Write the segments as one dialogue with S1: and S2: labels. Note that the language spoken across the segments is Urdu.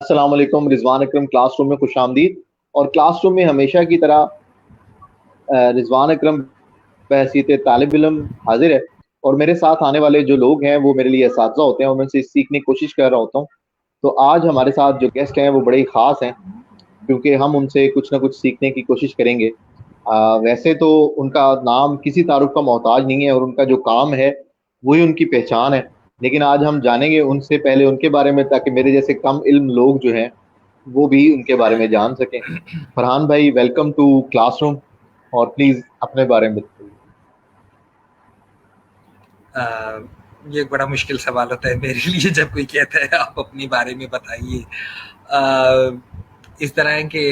S1: السلام علیکم. رضوان اکرم کلاس روم میں خوش آمدید. اور کلاس روم میں ہمیشہ کی طرح رضوان اکرم بحیثیت طالب علم حاضر ہے، اور میرے ساتھ آنے والے جو لوگ ہیں وہ میرے لیے اساتذہ ہوتے ہیں اور میں ان سے سیکھنے کی کوشش کر رہا ہوتا ہوں. تو آج ہمارے ساتھ جو گیسٹ ہیں وہ بڑے ہی خاص ہیں، کیونکہ ہم ان سے کچھ نہ کچھ سیکھنے کی کوشش کریں گے. ویسے تو ان کا نام کسی تعارف کا محتاج نہیں ہے اور ان کا جو کام ہے وہی ان کی پہچان ہے، لیکن آج ہم جانیں گے ان سے پہلے ان کے بارے میں، تاکہ میرے جیسے کم علم لوگ جو ہیں وہ بھی ان کے بارے میں جان سکیں. فرحان بھائی، ویلکم ٹو کلاس روم، اور پلیز اپنے بارے میں بتائیے.
S2: یہ ایک بڑا مشکل سوال ہوتا ہے میرے لیے جب کوئی کہتا ہے آپ اپنے بارے میں بتائیے. اس طرح ہے کہ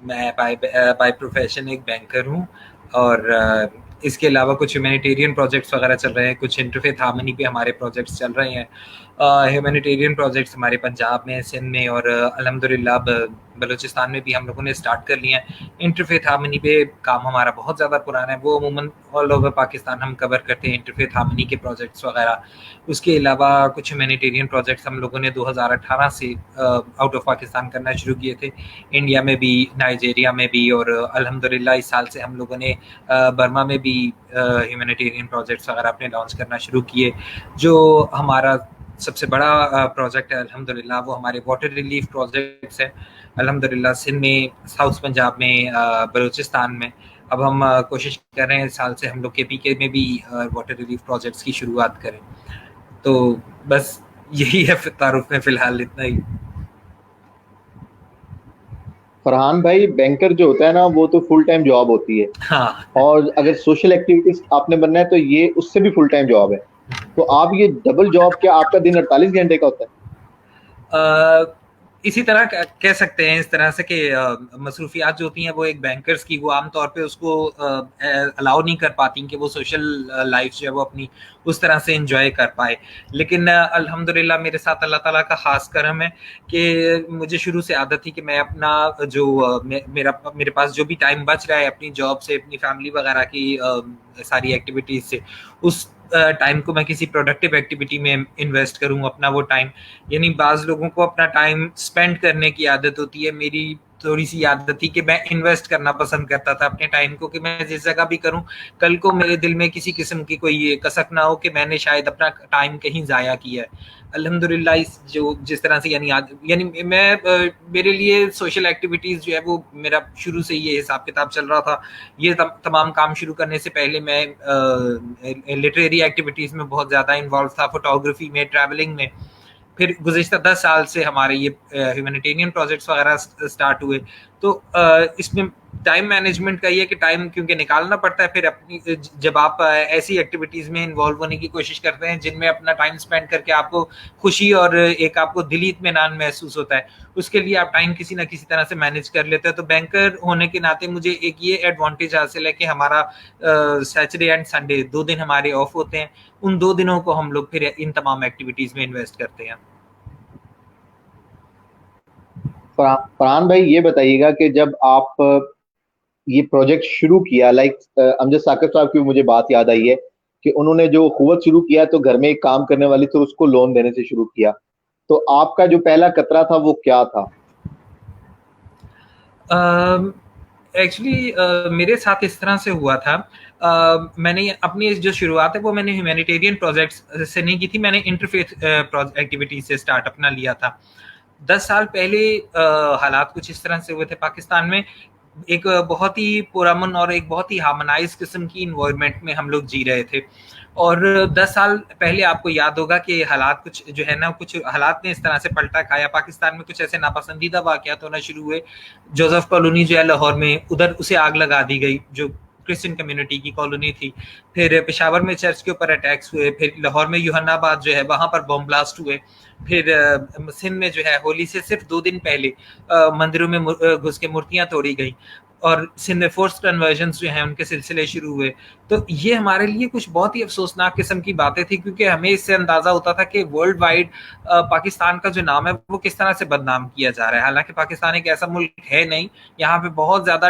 S2: میں بائی پروفیشن ایک بینکر ہوں، اور اس کے علاوہ کچھ ہیومینیٹیرین پروجیکٹس وغیرہ چل رہے ہیں. کچھ انٹرفیتھ ہارمنی پہ ہمارے پروجیکٹس چل رہے ہیں. ہیومینیٹیرین پروجیکٹس ہمارے پنجاب میں، سندھ میں، اور الحمدللہ بلوچستان میں بھی ہم لوگوں نے اسٹارٹ کر لیے ہیں. انٹرفیتھ ہارمنی پہ کام ہمارا بہت زیادہ پرانا ہے، وہ عموماً آل اوور پاکستان ہم کور کرتے ہیں انٹرفیتھ ہارمنی کے پروجیکٹس وغیرہ. اس کے علاوہ کچھ ہیومینیٹیرین پروجیکٹس ہم لوگوں نے 2018 سے آؤٹ آف پاکستان کرنا شروع کیے تھے، انڈیا میں بھی، نائجیریا میں بھی، اور الحمدللہ اس سال سے ہم لوگوں نے برما میں بھی ہیومینیٹیرین پروجیکٹس وغیرہ اپنے لانچ کرنا شروع کیے. جو ہمارا سب سے بڑا پروجیکٹ ہے الحمدللہ وہ ہمارے واٹر ریلیف پروجیکٹس ہیں. الحمدللہ سندھ میں، ساؤتھ پنجاب میں، بلوچستان میں. اب ہم کوشش کر رہے ہیں اس سال سے ہم لوگ KPK میں بھی واٹر ریلیف پروجیکٹس کی شروعات کریں. تو بس یہی ہے تعارف میں فی الحال اتنا ہی.
S1: فرحان بھائی، بینکر جو ہوتا ہے نا وہ تو فل ٹائم جاب ہوتی ہے،
S2: ہاں،
S1: اور اگر سوشل ایکٹیویٹیز آپ نے بننا ہے تو یہ اس سے بھی فل ٹائم جاب ہے. تو آپ یہ ڈبل جاب، کیا آپ کا دن 48 گھنٹے کا ہوتا ہے؟
S2: اسی طرح کہہ سکتے ہیں، اس طرح سے کہ مصروفیات جو ہوتی ہیں وہ ایک بینکرز کی، وہ عام طور پہ اس کو الاؤ نہیں کر پاتی کہ وہ سوشل لائف جو ہے وہ اپنی اس طرح سے انجوائے کر پائے. لیکن الحمدللہ میرے ساتھ اللہ تعالیٰ کا خاص کرم ہے کہ مجھے شروع سے عادت تھی کہ میں اپنا جو میرے پاس جو بھی ٹائم بچ رہا ہے اپنی جاب سے، اپنی فیملی وغیرہ کی ساری ایکٹیویٹیز سے، اس ٹائم کو میں کسی پروڈکٹیو ایکٹیویٹی میں انویسٹ کروں اپنا وہ ٹائم. یعنی بعض لوگوں کو اپنا ٹائم اسپینڈ کرنے کی عادت ہوتی ہے، میری تھوڑی سی عادت تھی کہ میں انویسٹ کرنا پسند کرتا تھا اپنے ٹائم کو، کہ میں جس جگہ بھی کروں کل کو میرے دل میں کسی قسم کی کوئی کسک نہ ہو کہ میں نے شاید اپنا ٹائم کہیں ضائع کیا ہے. الحمدللہ جس طرح سے یعنی میں میرے لیے سوشل ایکٹیویٹیز جو ہے وہ میرا شروع سے یہ حساب کتاب چل رہا تھا. یہ تمام کام شروع کرنے سے پہلے میں لٹریری ایکٹیویٹیز میں بہت زیادہ انوالو تھا، فوٹوگرافی میں، ٹریولنگ میں. پھر گزشتہ 10 سال سے ہمارے یہ ہیومینیٹیرین پروجیکٹس وغیرہ اسٹارٹ ہوئے. تو اس میں ٹائم مینجمنٹ کا یہ کہ ٹائم کیونکہ نکالنا پڑتا ہے. پھر اپنی جب آپ ایسی ایکٹیویٹیز میں انوالو ہونے کی کوشش کرتے ہیں جن میں اپنا ٹائم اسپینڈ کر کے آپ کو خوشی اور ایک آپ کو دلی اطمینان محسوس ہوتا ہے، اس کے لیے آپ ٹائم کسی نہ کسی طرح سے مینیج کر لیتے ہیں. تو بینکر ہونے کے ناطے مجھے ایک یہ ایڈوانٹیج حاصل ہے کہ ہمارا سیٹرڈے اینڈ سنڈے 2 دن ہمارے آف ہوتے ہیں. ان 2 دنوں کو ہم لوگ پھر ان تمام ایکٹیویٹیز میں انویسٹ کرتے ہیں.
S1: فرحان بھائی، یہ بتائیے گا کہ جب آپ یہ پروجیکٹ شروع کیا، لائک امجد ثاقب صاحب کی مجھے بات یاد آئی ہے کہ انہوں نے جو قوت شروع کیا تو گھر میں ایک کام کرنے والی تھی، اس کو لون دینے سے شروع کیا. تو آپ کا جو پہلا قطرہ تھا وہ کیا تھا؟
S2: ایکچولی میرے ساتھ اس طرح سے ہوا تھا، میں نے اپنی جو شروعات ہے وہ میں نے ہیومینیٹیرین پروجیکٹس سے نہیں کی تھی، میں نے انٹرفیتھ ایکٹیویٹیز سے اسٹارٹ اپنا لیا تھا. 10 سال پہلے حالات کچھ اس طرح سے ہوئے تھے پاکستان میں. ایک بہت ہی پرامن اور ایک بہت ہی ہارمونائز قسم کی انوائرمنٹ میں ہم لوگ جی رہے تھے. اور 10 سال پہلے آپ کو یاد ہوگا کہ حالات کچھ جو ہے نا، کچھ حالات نے اس طرح سے پلٹا کھایا. پاکستان میں کچھ ایسے ناپسندیدہ واقعات ہونا شروع ہوئے. جوزف کالونی جو ہے لاہور میں، ادھر اسے آگ لگا دی گئی، جو کرسچن کمیونٹی کی کالونی تھی. پھر پشاور میں چرچ کے اوپر اٹیکس ہوئے. پھر لاہور میں یوحنا آباد جو ہے وہاں پر بم بلاسٹ ہوئے. پھر سندھ میں جو ہے ہولی سے صرف 2 دن پہلے مندروں میں گھس کے مورتیاں توڑی گئیں. اور سندھ میں فورس کنورژنز جو ہیں ان کے سلسلے شروع ہوئے. تو یہ ہمارے لیے کچھ بہت ہی افسوسناک قسم کی باتیں تھیں، کیونکہ ہمیں اس سے اندازہ ہوتا تھا کہ ورلڈ وائڈ پاکستان کا جو نام ہے وہ کس طرح سے بدنام کیا جا رہا ہے. حالانکہ پاکستان ایک ایسا ملک ہے نہیں، یہاں پہ بہت زیادہ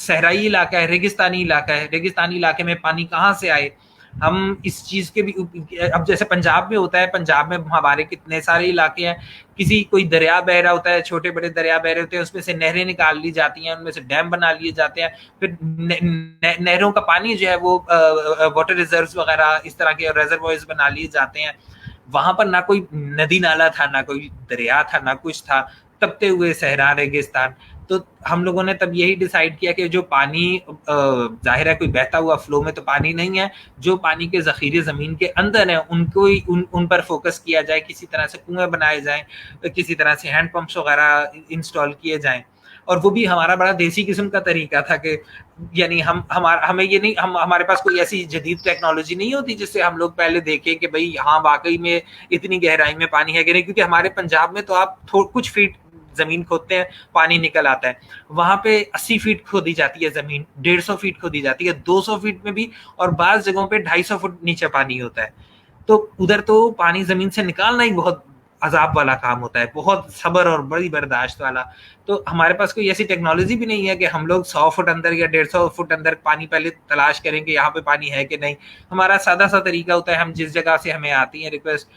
S2: صحرائی علاقہ ہے, ریگستانی علاقہ ہے, ریگستانی علاقے میں پانی کہاں سے آئے؟ ہم اس چیز کے بھی, اب جیسے پنجاب میں ہوتا ہے, پنجاب میں ہمارے کتنے سارے علاقے ہیں, کسی کوئی دریا بہ رہا ہوتا ہے, چھوٹے بڑے دریا بہ رہے ہوتے ہیں, اس میں سے نہریں نکال لی جاتی ہیں, ان میں سے ڈیم بنا لیے جاتے ہیں, پھر نہروں کا پانی جو ہے وہ واٹر ریزروز وغیرہ اس طرح کے ریزروائرز بنا لیے جاتے ہیں. وہاں پر نہ کوئی ندی نالا تھا, نہ کوئی دریا تھا, نہ کچھ تھا, تپتے ہوئے صحرا ریگستان. تو ہم لوگوں نے تب یہی ڈیسائیڈ کیا کہ جو پانی ظاہر ہے کوئی بہتا ہوا فلو میں تو پانی نہیں ہے, جو پانی کے ذخیرے زمین کے اندر ہیں ان کو ان پر فوکس کیا جائے, کسی طرح سے کنویں بنائے جائیں, کسی طرح سے ہینڈ پمپس وغیرہ انسٹال کیے جائیں. اور وہ بھی ہمارا بڑا دیسی قسم کا طریقہ تھا کہ یعنی ہمیں یہ نہیں, ہمارے پاس کوئی ایسی جدید ٹیکنالوجی نہیں ہوتی جس سے ہم لوگ پہلے دیکھیں کہ بھئی ہاں واقعی میں اتنی گہرائی میں پانی ہے کہ نہیں, کیونکہ ہمارے پنجاب میں تو آپ کچھ فیٹ زمین کھودتے ہیں پانی نکل آتا ہے, وہاں پہ 80 فیٹ کھودی جاتی ہے زمین, 150 فیٹ کھودی جاتی ہے, 200 فیٹ میں بھی, اور بعض جگہوں پہ 250 فٹ نیچے پانی ہوتا ہے. تو ادھر تو پانی زمین سے نکالنا ہی بہت عذاب والا کام ہوتا ہے, بہت صبر اور بڑی برداشت والا. تو ہمارے پاس کوئی ایسی ٹیکنالوجی بھی نہیں ہے کہ ہم لوگ 100 فٹ اندر یا 150 فٹ اندر پانی پہلے تلاش کریں کہ یہاں پہ پانی ہے کہ نہیں. ہمارا سادہ سا طریقہ ہوتا ہے, ہم جس جگہ سے ہمیں آتی ہیں ریکویسٹ,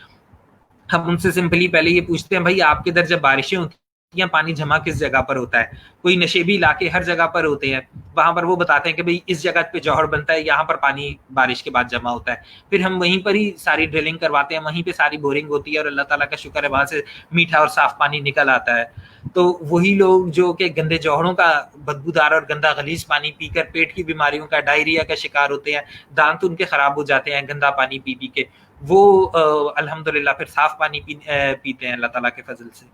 S2: ہم ان سے سمپلی پہلے یہ پوچھتے ہیں بھائی آپ کے ادھر جب بارشیں ہوتی ہیں پانی جمع کس جگہ پر ہوتا ہے؟ کوئی نشیبی علاقے ہر جگہ پر ہوتے ہیں, وہاں پر وہ بتاتے ہیں کہ بھئی اس جگہ پہ جوہر بنتا ہے, یہاں پر پانی بارش کے بعد جمع ہوتا ہے. پھر ہم وہیں پر ہی ساری ڈرلنگ کرواتے ہیں, وہیں پہ ساری بورنگ ہوتی ہے, اور اللہ تعالیٰ کا شکر ہے وہاں سے میٹھا اور صاف پانی نکل آتا ہے. تو وہی لوگ جو کہ گندے جوہروں کا بدبودار اور گندا غلیظ پانی پی کر پیٹ کی بیماریوں کا, ڈائریا کا شکار ہوتے ہیں, دانت ان کے خراب ہو جاتے ہیں گندا پانی پی پی کے, وہ الحمدللہ پھر صاف پانی پیتے ہیں اللہ تعالیٰ کے فضل سے.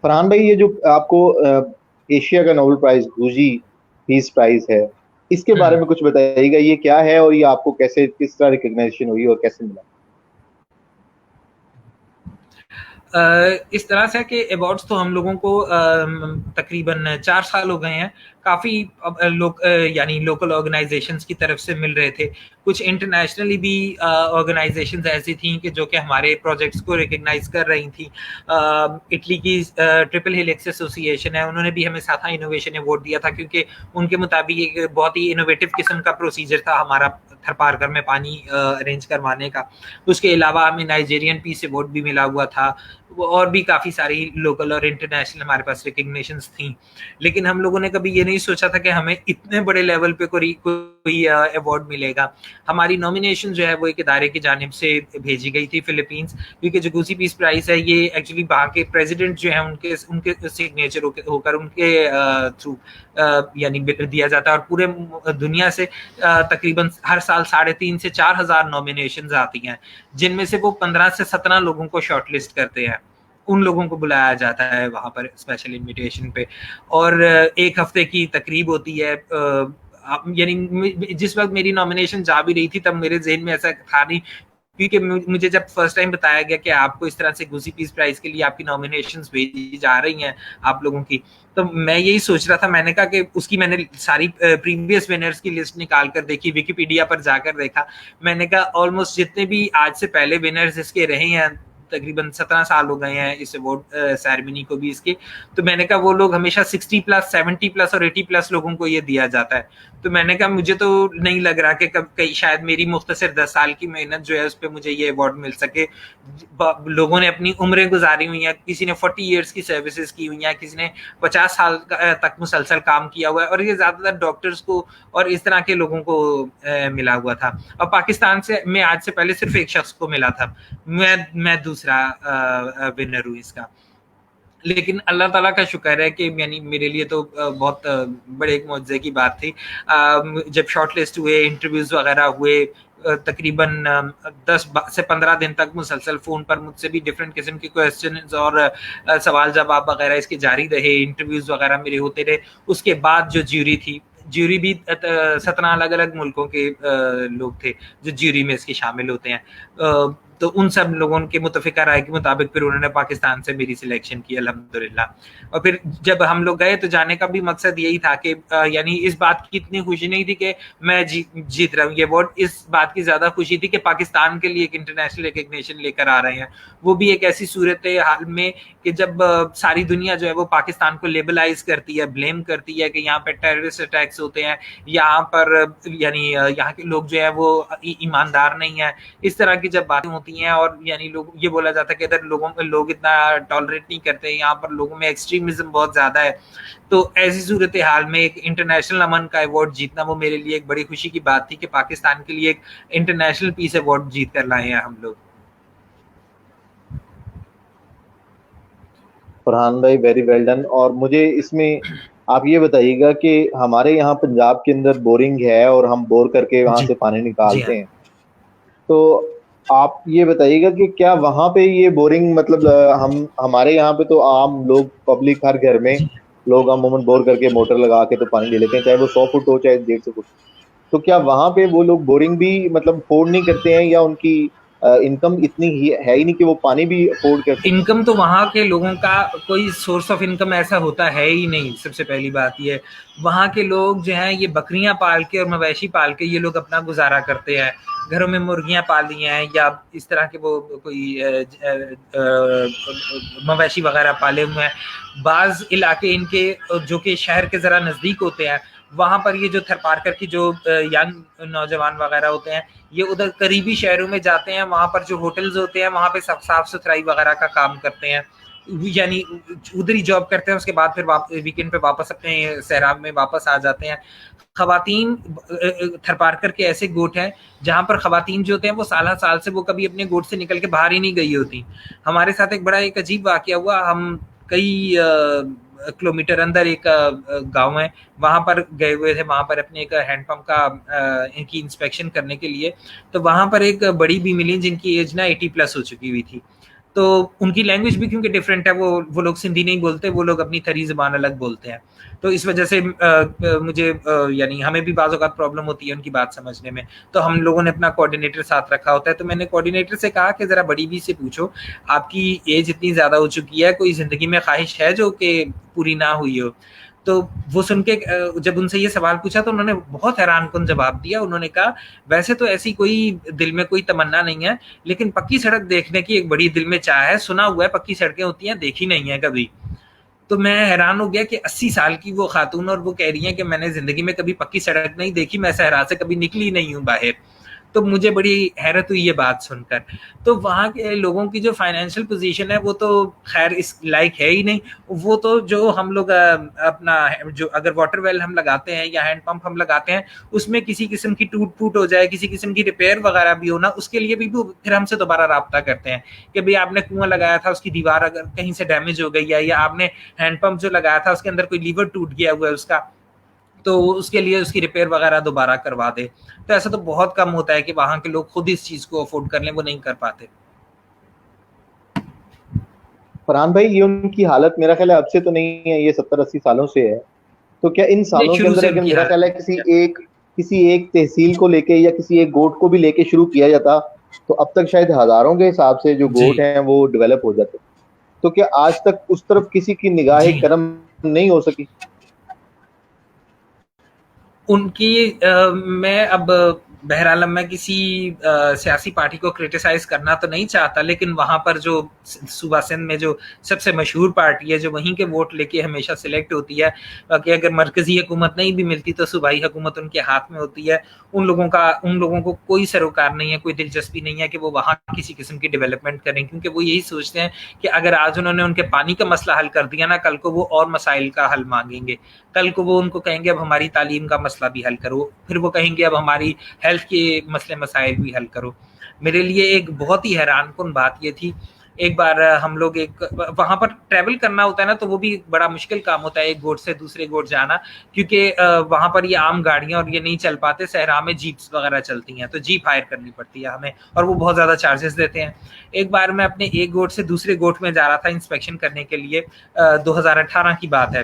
S1: فرحان بھائی, یہ جو آپ کو ایشیا کا نوبل پرائز گوجی پیس پرائز ہے, اس کے بارے میں کچھ بتائیے گا, یہ کیا ہے اور یہ آپ کو کیسے, کس طرح ریکگنیشن ہوئی اور کیسے ملا؟
S2: اس طرح سے کہ ایوارڈز تو ہم لوگوں کو تقریباً 4 سال ہو گئے ہیں, کافی لوگ یعنی لوکل آرگنائزیشنز کی طرف سے مل رہے تھے, کچھ انٹرنیشنلی بھی آرگنائزیشنز ایسی تھیں کہ جو کہ ہمارے پروجیکٹس کو ریکگنائز کر رہی تھیں. اٹلی کی ٹرپل ہیلکس ایسوسی ایشن ہے, انہوں نے بھی ہمیں ساتھ انوویشن ایوارڈ دیا تھا, کیونکہ ان کے مطابق ایک بہت ہی انوویٹو قسم کا پروسیجر تھا ہمارا تھر پارکر میں پانی ارینج کروانے کا. اس کے علاوہ ہمیں نائجیرین پیس ایوارڈ بھی ملا ہوا تھا, اور بھی کافی ساری لوکل اور انٹرنیشنل ہمارے پاس ریکگنیشنز تھیں. لیکن ہم لوگوں نے کبھی یہ نہیں سوچا تھا کہ ہمیں اتنے بڑے لیول پہ کوئی ایوارڈ ملے گا. ہماری نامینیشن جو ہے وہ ایک ادارے کی جانب سے بھیجی گئی تھی فلپینس, کیونکہ جو گوزی پیس پرائز ہے یہ ایکچولی وہاں کے پریزیڈنٹ جو ہیں ان کے سگنیچر ہو کر ان کے تھرو یعنی دیا جاتا ہے, اور پورے دنیا سے تقریباً ہر سال 3,500 سے 4,000 نامینیشنز آتی ہیں, جن میں سے وہ 15 سے 17 لوگوں کو شارٹ لسٹ کرتے ہیں. ان لوگوں کو بلایا جاتا ہے وہاں پر اسپیشل انویٹیشن پہ, اور 1 ہفتے کی تقریب ہوتی ہے. یعنی جس وقت میری نامینیشن جا بھی رہی تھی تب میرے ذہن میں ایسا تھا نہیں, کیونکہ مجھے جب فرسٹ ٹائم بتایا گیا کہ آپ کو اس طرح سے گوزی پیس پرائز کے لیے آپ کی نامینیشنز بھیجی جا رہی ہیں آپ لوگوں کی, تو میں یہی سوچ رہا تھا. میں نے کہا کہ اس کی میں نے ساری پریویس ونرز کی لسٹ نکال کر دیکھی, ویکیپیڈیا پر جا کر دیکھا. میں نے کہا آلموسٹ جتنے بھی آج سے پہلے ونرز اس کے رہے ہیں, تقریباً 17 سال ہو گئے ہیں اس ایوارڈ سیریمنی کو بھی اس کے, تو میں نے کہا وہ لوگ ہمیشہ 60+, 70+ اور 80+ لوگوں کو یہ دیا جاتا ہے. تو میں نے کہا مجھے تو نہیں لگ رہا کہ کہیں شاید میری مختصر 10 سال کی محنت جو ہے اس پہ مجھے یہ ایوارڈ مل سکے. لوگوں نے اپنی عمریں گزاری ہوئی ہیں, کسی نے 40 ایئرس کی سروسز کی ہوئی ہیں, کسی نے 50 سال تک مسلسل کام کیا ہوا ہے, اور یہ زیادہ تر ڈاکٹرز کو اور اس طرح کے لوگوں کو ملا ہوا تھا. اور پاکستان سے میں آج سے پہلے صرف ایک شخص کو ملا تھا, میں دوسرا ونر ہوں اس کا. لیکن اللہ تعالیٰ کا شکر ہے کہ یعنی میرے لیے تو بہت بڑے ایک معجزے کی بات تھی. جب شارٹ لسٹ ہوئے, انٹرویوز وغیرہ ہوئے, تقریباً 10 سے 15 دن تک مسلسل فون پر مجھ سے بھی ڈفرینٹ قسم کے کویسچنز اور سوال جواب وغیرہ اس کے جاری رہے, انٹرویوز وغیرہ میرے ہوتے رہے. اس کے بعد جو جیوری تھی, جیوری بھی 17 الگ الگ ملکوں کے لوگ تھے جو جیوری میں اس کے شامل ہوتے ہیں. تو ان سب لوگوں کے متفقہ رائے کے مطابق پھر انہوں نے پاکستان سے میری سلیکشن کی الحمدللہ. اور پھر جب ہم لوگ گئے تو جانے کا بھی مقصد یہی تھا کہ یعنی اس بات کی اتنی خوشی نہیں تھی کہ میں جیت رہا ہوں یہ ایوارڈ, اس بات کی زیادہ خوشی تھی کہ پاکستان کے لیے ایک انٹرنیشنل ریکگنیشن لے کر آ رہے ہیں. وہ بھی ایک ایسی صورت حال میں کہ جب ساری دنیا جو ہے وہ پاکستان کو لیبلائز کرتی ہے, بلیم کرتی ہے کہ یہاں پہ ٹیررسٹ اٹیکس ہوتے ہیں, یہاں پر یعنی یہاں کے لوگ جو ہے وہ ایماندار نہیں ہیں, اس طرح کی جب باتیں ہوتی ہیں, اور یعنی لوگ یہ بولا جاتا ہے کہ ادھر لوگ اتنا ٹالریٹ نہیں کرتے, یہاں پر لوگوں میں ایکسٹریمزم بہت زیادہ ہے. تو ایسی صورتحال میں ایک انٹرنیشنل امن کا ایوارڈ جیتنا وہ میرے لیے ایک بڑی خوشی کی بات تھی کہ پاکستان کے لیے ایک انٹرنیشنل پیس ایوارڈ جیت کر لائے ہیں ہم لوگ.
S1: فرحان بھائی ویری ویل ڈن. اور مجھے اس میں آپ یہ بتائیے گا کہ ہمارے یہاں پنجاب کے اندر بورنگ ہے اور ہم بور کر کے وہاں سے پانی نکالتے ہیں, تو آپ یہ بتائیے گا کہ کیا وہاں پہ یہ بورنگ مطلب ہمارے یہاں پہ تو عام لوگ پبلک ہر گھر میں لوگ عموماً بور کر کے موٹر لگا کے تو پانی لے لیتے ہیں, چاہے وہ 100 فٹ ہو چاہے 150 فٹ. تو کیا وہاں پہ وہ لوگ بورنگ بھی مطلب افورڈ نہیں کرتے ہیں, یا ان کی انکم اتنی ہے ہی نہیں کہ وہ پانی بھی افورڈ کر سکیں؟
S2: انکم تو وہاں کے لوگوں کا کوئی سورس آف انکم ایسا ہوتا ہے ہی نہیں. سب سے پہلی بات یہ ہے, وہاں کے لوگ جو ہیں یہ بکریاں پال کے اور مویشی پال کے یہ لوگ اپنا گزارا کرتے ہیں. گھروں میں مرغیاں پالی ہیں یا اس طرح کے وہ کوئی مویشی وغیرہ پالے ہوئے ہیں. بعض علاقے ان کے جو کہ شہر کے ذرا نزدیک ہوتے ہیں, وہاں پر یہ جو تھر پارکر کی جو ینگ نوجوان وغیرہ ہوتے ہیں یہ ادھر قریبی شہروں میں جاتے ہیں, وہاں پر جو ہوٹلز ہوتے ہیں وہاں پہ صاف ستھرائی وغیرہ کا کام کرتے ہیں, یعنی ادھر ہی جاب کرتے ہیں, اس کے بعد پھر ویکینڈ پہ واپس اپنے صحرا میں واپس آ جاتے ہیں. خواتین تھر پارکر کے ایسے گوٹ ہیں جہاں پر خواتین جو ہوتے ہیں وہ سالہ سال سے وہ کبھی اپنے گوٹ سے نکل کے باہر ہی نہیں گئی ہوتی. ہمارے ساتھ ایک بڑا ایک عجیب واقعہ ہوا, ہم کئی کلومیٹر اندر ایک گاؤں ہے وہاں پر گئے ہوئے تھے, وہاں پر اپنے ایک ہینڈ پمپ کا ان کی انسپیکشن کرنے کے لیے. تو وہاں پر ایک بڑی بھی ملی جن کی ایج نا 80+ ہو چکی ہوئی تھی. تو ان کی لینگویج بھی کیونکہ ڈفرینٹ ہے, وہ لوگ سندھی نہیں بولتے, وہ لوگ اپنی تھری زبان الگ بولتے ہیں. تو اس وجہ سے مجھے یعنی ہمیں بھی بعض اوقات پرابلم ہوتی ہے ان کی بات سمجھنے میں. تو ہم لوگوں نے اپنا کوآرڈینیٹر ساتھ رکھا ہوتا ہے, تو میں نے کوآرڈینیٹر سے کہا کہ ذرا بڑی بی سے پوچھو آپ کی ایج اتنی زیادہ ہو چکی ہے, کوئی زندگی میں خواہش ہے جو کہ پوری نہ ہوئی ہو. تو وہ سن کے جب ان سے یہ سوال پوچھا تو انہوں نے بہت حیران کن جواب دیا. انہوں نے کہا ویسے تو ایسی کوئی دل میں کوئی تمنا نہیں ہے, لیکن پکی سڑک دیکھنے کی ایک بڑی دل میں چاہ ہے. سنا ہوا ہے پکی سڑکیں ہوتی ہیں, دیکھی نہیں ہے کبھی. تو میں حیران ہو گیا کہ 80 سال کی وہ خاتون اور وہ کہہ رہی ہیں کہ میں نے زندگی میں کبھی پکی سڑک نہیں دیکھی, میں صحرا سے کبھی نکلی نہیں ہوں باہر. تو مجھے بڑی حیرت ہوئی یہ بات سن کر. تو وہاں کے لوگوں کی جو فائنینشیل پوزیشن ہے وہ تو خیر اس لائق ہے ہی نہیں. وہ تو جو ہم لوگ اپنا جو اگر واٹر ویل ہم لگاتے ہیں یا ہینڈ پمپ ہم لگاتے ہیں, اس میں کسی قسم کی ٹوٹ پھوٹ ہو جائے, کسی قسم کی ریپیئر وغیرہ بھی ہونا, اس کے لیے بھی پھر ہم سے دوبارہ رابطہ کرتے ہیں کہ بھئی آپ نے کنواں لگایا تھا, اس کی دیوار اگر کہیں سے ڈیمیج ہو گئی ہے, یا آپ نے ہینڈ پمپ جو لگایا تھا اس کے اندر کوئی لیور ٹوٹ گیا ہوا ہے اس کا, تو اس کے لیے اس کی ریپیئر وغیرہ دوبارہ کروا دے. تو ایسا تو بہت کم ہوتا ہے کہ وہاں کے لوگ خود اس چیز کو افورڈ کر لیں, وہ نہیں کر پاتے.
S1: فرحان بھائی یہ ان کی حالت میرا خیال ہے اب سے تو نہیں ہے, یہ 70-80 سالوں سے ہے. تو کیا ان سالوں کے اندر اگر میرا خیال ہے کسی ایک تحصیل کو لے کے یا کسی ایک گوٹ کو بھی لے کے شروع کیا جاتا تو اب تک شاید ہزاروں کے حساب سے جو گوٹ ہیں وہ ڈیولپ ہو جاتے. تو کیا آج تک اس طرف کسی کی نگاہ کرم نہیں ہو سکی؟
S2: ان کی میں اب بہرحال میں کسی سیاسی پارٹی کو کرٹیسائز کرنا تو نہیں چاہتا, لیکن وہاں پر جو صوبہ سندھ میں جو سب سے مشہور پارٹی ہے جو وہیں کے ووٹ لے کے ہمیشہ سلیکٹ ہوتی ہے, کہ اگر مرکزی حکومت نہیں بھی ملتی تو صوبائی حکومت ان کے ہاتھ میں ہوتی ہے, ان لوگوں کو کوئی سروکار نہیں ہے, کوئی دلچسپی نہیں ہے کہ وہ وہاں کسی قسم کی ڈیولپمنٹ کریں, کیونکہ وہ یہی سوچتے ہیں کہ اگر آج انہوں نے ان کے پانی کا مسئلہ حل کر دیا نا, کل کو وہ اور مسائل کا حل مانگیں گے. کل کو وہ ان کو کہیں گے اب ہماری تعلیم کا مسئلہ بھی حل کرو, پھر وہ کہیں گے اب ہماری ہیلتھ کے مسئلے مسائل بھی حل کرو. میرے لیے ایک بہت ہی حیران کن بات یہ تھی, ایک بار ہم لوگ وہاں پر ٹریول کرنا ہوتا ہے نا, تو وہ بھی بڑا مشکل کام ہوتا ہے ایک گوٹ سے دوسرے گوٹ جانا, کیونکہ وہاں پر یہ عام گاڑیاں اور یہ نہیں چل پاتے, صحرا میں جیپس وغیرہ چلتی ہیں, تو جیپ ہائر کرنی پڑتی ہے ہمیں, اور وہ بہت زیادہ چارجز دیتے ہیں. ایک بار میں اپنے ایک گوٹ سے دوسرے گوٹ میں جا رہا تھا انسپیکشن کرنے کے لیے, 2018 کی بات ہے,